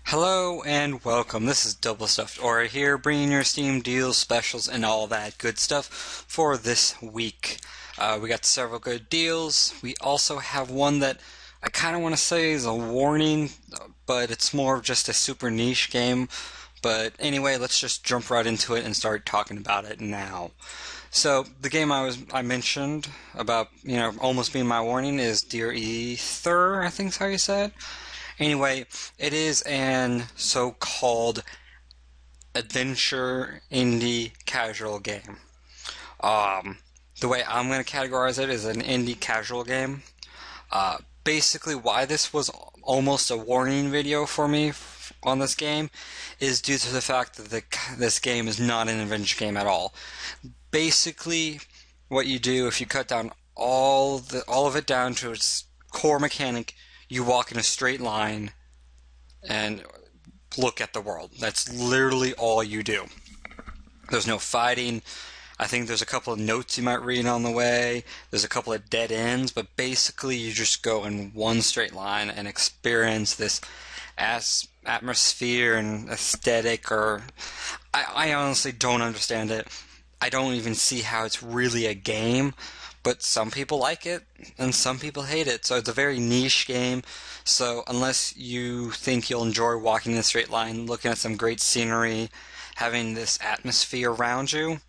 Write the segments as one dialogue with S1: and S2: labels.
S1: Hello and welcome. This is Double Stuffed Aura here, bringing your Steam deals, specials, and all that good stuff for this week. We got several good deals. We also have one that I kind of want to say is a warning, but it's more of just a super niche game. But anyway, let's just jump right into it and start talking about it now. So the game I mentioned about almost being my warning is Dear Ether, I think is how you said. Anyway, it is an so-called adventure indie casual game. The way I'm going to categorize it is an indie casual game. Basically, why this was almost a warning video for me on this game is due to the fact that this game is not an adventure game at all. Basically, what you do if you cut down all of it down to its core mechanic, you walk in a straight line and look at the world. That's literally all you do. There's no fighting. I think there's a couple of notes you might read on the way. There's a couple of dead ends, but basically you just go in one straight line and experience this atmosphere and aesthetic, or I honestly don't understand it. I don't even see how it's really a game. But some people like it, and some people hate it. So it's a very niche game. So unless you think you'll enjoy walking in a straight line, looking at some great scenery, having this atmosphere around you,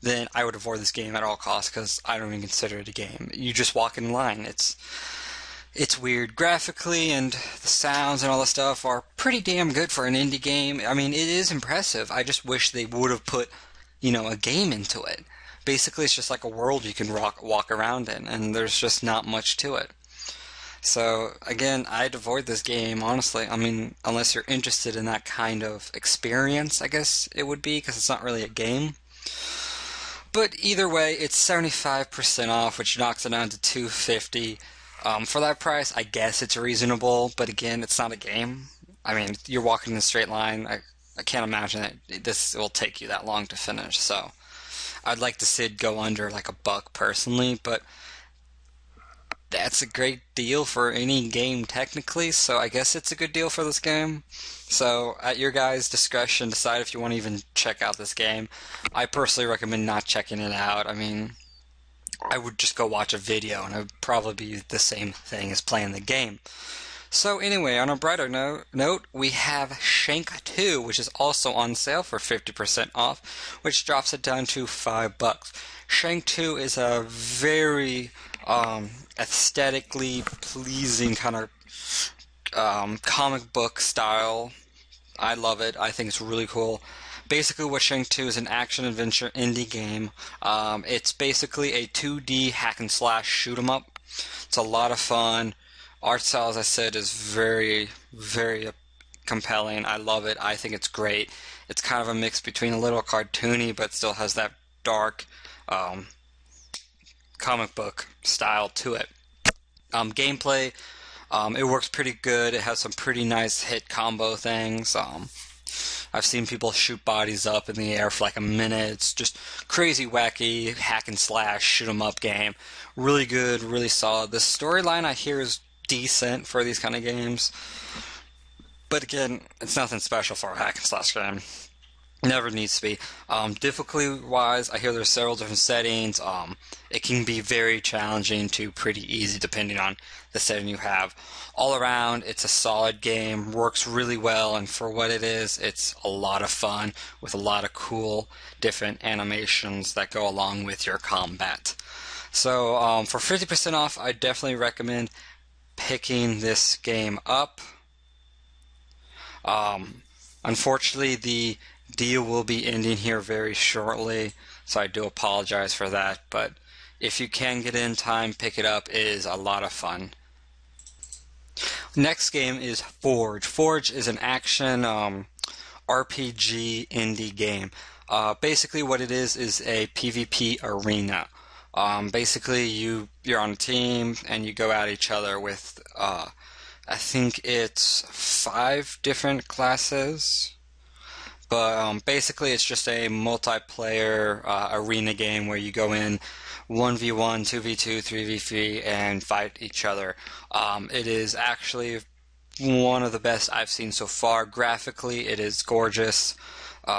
S1: then I would avoid this game at all costs because I don't even consider it a game. You just walk in line. It's weird graphically, and the sounds and all the stuff are pretty damn good for an indie game. I mean, it is impressive. I just wish they would have put, a game into it. Basically, it's just like a world you can walk around in, and there's just not much to it. So, again, I'd avoid this game, honestly. I mean, unless you're interested in that kind of experience, I guess it would be, because it's not really a game. But either way, it's 75% off, which knocks it down to $250. For that price, I guess it's reasonable, but again, it's not a game. I mean, you're walking in a straight line. I can't imagine that this will take you that long to finish, so I'd like to see it go under like $1 personally, but that's a great deal for any game technically, so I guess it's a good deal for this game. So at your guys' discretion, decide if you want to even check out this game. I personally recommend not checking it out. I mean, I would just go watch a video and it would probably be the same thing as playing the game. So anyway, on a brighter note, we have Shank 2, which is also on sale for 50% off, which drops it down to $5. Shank 2 is a very aesthetically pleasing kind of comic book style. I love it. I think it's really cool. Basically, what Shank 2 is an action-adventure indie game. It's basically a 2D hack-and-slash shoot-'em-up. It's a lot of fun. Art style, as I said, is very, very compelling. I love it. I think it's great. It's kind of a mix between a little cartoony, but still has that dark comic book style to it. Gameplay, it works pretty good. It has some pretty nice hit combo things. I've seen people shoot bodies up in the air for like a minute. It's just crazy, wacky, hack and slash, shoot 'em up game. Really good, really solid. The storyline I hear is decent for these kind of games, but again, it's nothing special for a hack and slash game. Never needs to be. Difficulty wise, I hear there's several different settings. It can be very challenging to pretty easy depending on the setting you have. All around, it's a solid game, works really well, and for what it is, it's a lot of fun with a lot of cool different animations that go along with your combat. So for 50% off, I definitely recommend picking this game up. Unfortunately, the deal will be ending here very shortly, so I do apologize for that, but if you can get in time, pick it up. It is a lot of fun. Next game is Forge. Forge is an action RPG indie game. Basically what it is a PvP arena. Basically you're on a team and you go at each other with I think it's 5 different classes. But basically it's just a multiplayer arena game where you go in 1v1, 2v2, 3v3 and fight each other. It is actually one of the best I've seen so far. Graphically, it is gorgeous.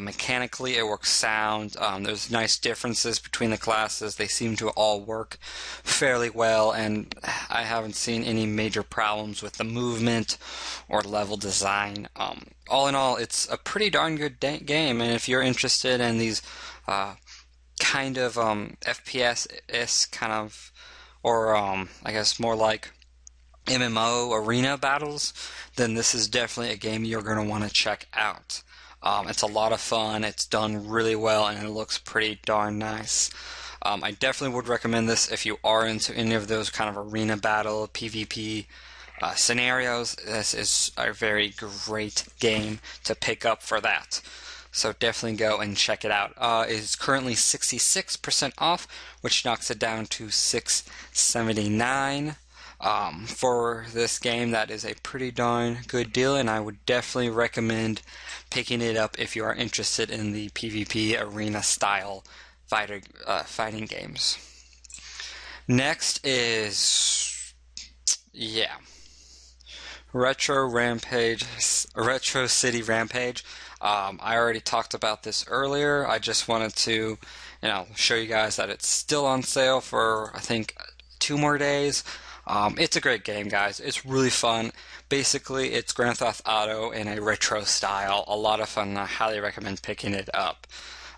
S1: Mechanically, it works sound. There's nice differences between the classes. They seem to all work fairly well, and I haven't seen any major problems with the movement or level design. All in all, it's a pretty darn good game, and if you're interested in these kind of FPS kind of, or I guess more like MMO arena battles, then this is definitely a game you're going to want to check out. It's a lot of fun, it's done really well, and it looks pretty darn nice. I definitely would recommend this if you are into any of those kind of arena battle, PvP scenarios. This is a very great game to pick up for that. So definitely go and check it out. It is currently 66% off, which knocks it down to $6.79. For this game. That is a pretty darn good deal, and I would definitely recommend picking it up if you are interested in the PvP arena style fighting games. Next is, Retro City Rampage. I already talked about this earlier. I just wanted to, show you guys that it's still on sale for, I think, 2 more days. It's a great game, guys. It's really fun. Basically, it's Grand Theft Auto in a retro style. A lot of fun, and I highly recommend picking it up.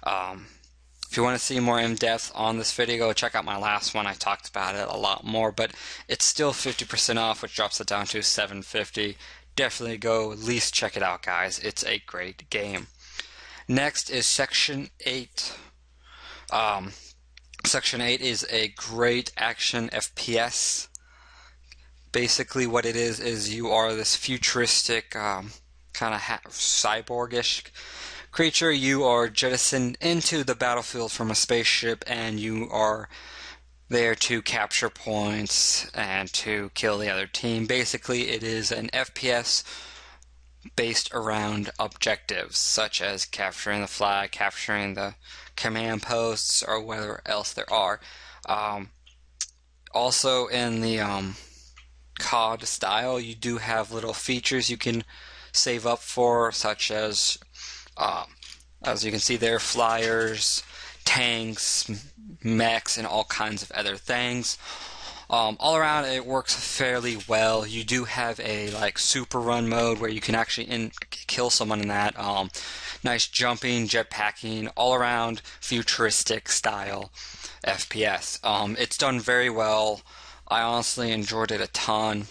S1: If you want to see more in-depth on this video, go check out my last one. I talked about it a lot more, but it's still 50% off, which drops it down to $7.50. Definitely go at least check it out, guys. It's a great game. Next is Section 8. Section 8 is a great action FPS. Basically what it is you are this futuristic kind of cyborgish creature. You are jettisoned into the battlefield from a spaceship, and you are there to capture points and to kill the other team. Basically, it is an FPS based around objectives, such as capturing the flag, capturing the command posts, or whatever else there are. Also in the COD style, you do have little features you can save up for, such as you can see there, flyers, tanks, mechs, and all kinds of other things. All around, it works fairly well. You do have a super run mode where you can actually kill someone in that. Nice jumping, jetpacking, all around futuristic style FPS. It's done very well. I honestly enjoyed it a ton.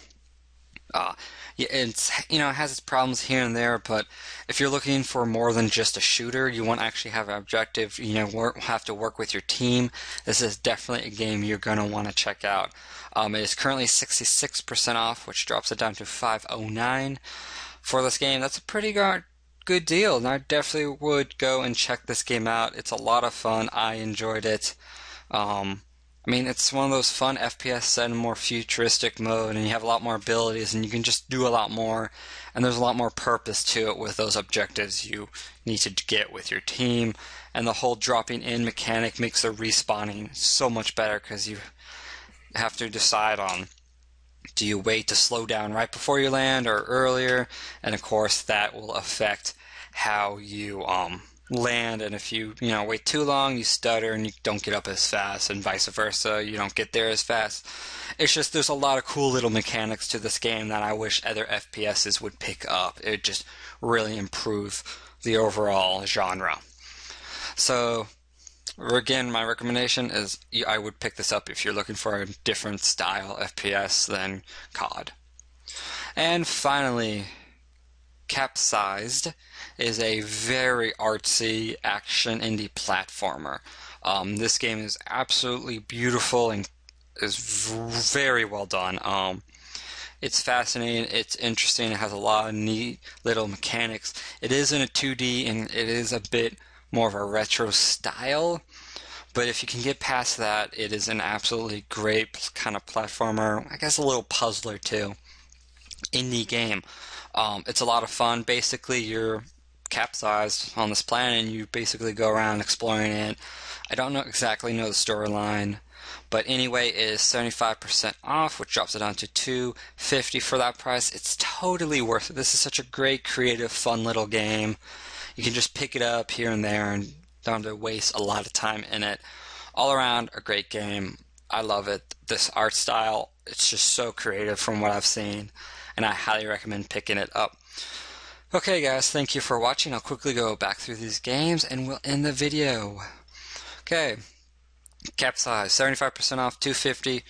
S1: It has its problems here and there, but if you're looking for more than just a shooter, you want to actually have an objective, have to work with your team, this is definitely a game you're going to want to check out. It is currently 66% off, which drops it down to $5.09 for this game. That's a pretty good deal, and I definitely would go and check this game out. It's a lot of fun. I enjoyed it. It's one of those fun FPS set in a more futuristic mode, and you have a lot more abilities, and you can just do a lot more, and there's a lot more purpose to it with those objectives you need to get with your team, and the whole dropping in mechanic makes the respawning so much better, because you have to decide on, do you wait to slow down right before you land or earlier, and of course that will affect how you land, and if you wait too long, you stutter and you don't get up as fast, and vice versa, you don't get there as fast. It's just, there's a lot of cool little mechanics to this game that I wish other FPSs would pick up. It just really improve the overall genre. So again, my recommendation is I would pick this up if you're looking for a different style FPS than COD. And finally, Capsized is a very artsy action indie platformer. This game is absolutely beautiful and is very well done. It's fascinating, it's interesting, it has a lot of neat little mechanics. It is in a 2D, and it is a bit more of a retro style, but if you can get past that, it is an absolutely great kind of platformer, I guess a little puzzler too, indie game. It's a lot of fun. Basically, you're capsized on this planet, and you basically go around exploring it. I don't exactly know the storyline, But anyway, it is 75% off, which drops it down to $2.50 for that price. It's totally worth it. This is such a great, creative, fun little game. You can just pick it up here and there and don't have to waste a lot of time in it. All around, a great game. I love it. This art style, it's just so creative from what I've seen, and I highly recommend picking it up. Okay guys, thank you for watching. I'll quickly go back through these games and we'll end the video. Okay, Capsize, 75% off, $2.50.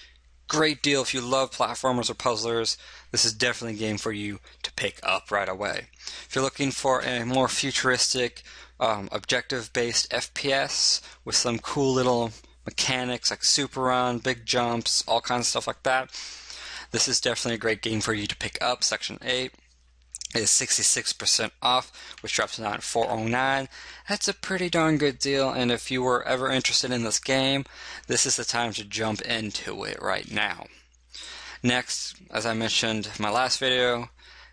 S1: Great deal if you love platformers or puzzlers. This is definitely a game for you to pick up right away. If you're looking for a more futuristic, objective-based FPS with some cool little mechanics like super run, big jumps, all kinds of stuff like that, this is definitely a great game for you to pick up. Section 8 is 66% off, which drops down at $4.09. That's a pretty darn good deal, and if you were ever interested in this game, this is the time to jump into it right now. Next, as I mentioned in my last video,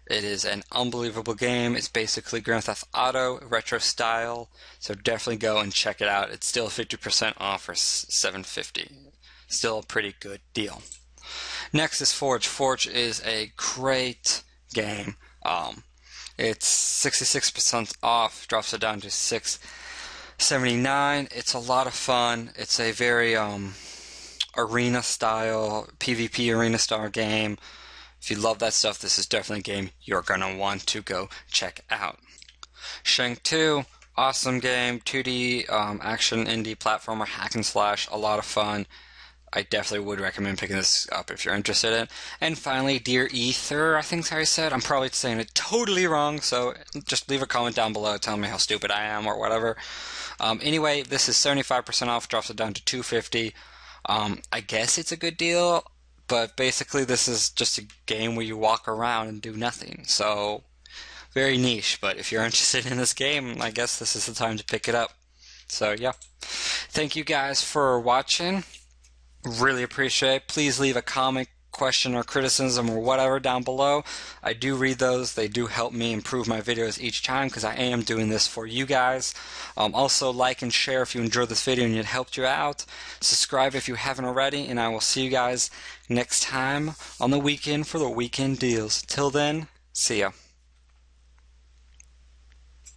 S1: it is an unbelievable game. It's basically Grand Theft Auto retro style, so definitely go and check it out. It's still 50% off for $7.50. Still a pretty good deal. Next is Forge. Forge is a great game. It's 66% off, drops it down to $6.79. It's a lot of fun. It's a very arena style, PvP arena style game. If you love that stuff, this is definitely a game you're going to want to go check out. Shank 2, awesome game, 2D action indie platformer, hack and slash, a lot of fun. I definitely would recommend picking this up if you're interested in it. And finally, Dear Ether, I think is how I said. I'm probably saying it totally wrong, so just leave a comment down below telling me how stupid I am or whatever. Anyway, this is 75% off, drops it down to $2.50. I guess it's a good deal, but basically this is just a game where you walk around and do nothing. So, very niche, but if you're interested in this game, I guess this is the time to pick it up. So, yeah. Thank you guys for watching. Really appreciate it. Please leave a comment, question, or criticism or whatever down below. I do read those. They do help me improve my videos each time because I am doing this for you guys. Also, like and share if you enjoyed this video and it helped you out. Subscribe if you haven't already, and I will see you guys next time on the weekend for the weekend deals. Till then, see ya.